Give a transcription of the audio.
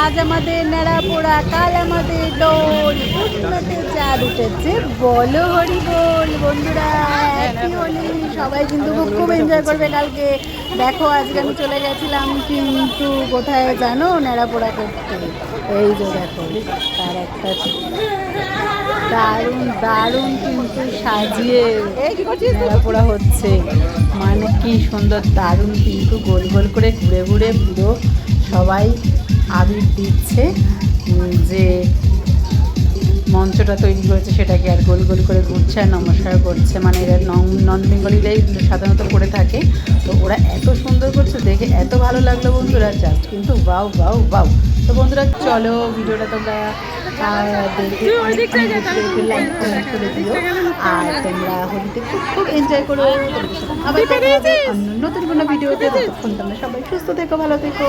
আজ আমাদের নেড়া পোড়া, কাল আমাদের দোল, উঠোতে চাঁদ উঠেছে, বলো হরি বল। বন্ধুরা হ্যাপি হোলি, সবাই কিন্তু খুব খুব এনজয় করবে কালকে। দেখো আজকে আমি চলে গেছিলাম কিন্তু কোথায় জানো, নেড়া পোড়া করতে। এই যে দেখো তার একটা দারুণ দারুণ কিন্তু সাজিয়ে নেড়া পোড়া হচ্ছে, মানে কি সুন্দর দারুণ কিন্তু গোল গোল করে ঘুরে ঘুরে পুরো সবাই আবির দিচ্ছে। যে মঞ্চটা তৈরি করেছে সেটাকে আর গোল গোল করে ঘুরছে আর নমস্কার করছে, মানে এরা নন বেঙ্গলিরাই সাধারণত করে থাকে। তো ওরা এত সুন্দর করছে, দেখে এত ভালো লাগলো বন্ধুরা, জাস্ট কিন্তু বাউ বাউ বাউ। তো বন্ধুরা চলো ভিডিওটা তোমরা দেখে লাইক কমেন্ট করে দিও, আর তোমরা হোলিতে খুব খুব এনজয় করো। আবার দেখা হবে অন্য নতুন কোনো ভিডিওতে। ততক্ষণ তোমরা সবাই সুস্থ থেকো, ভালো থেকো।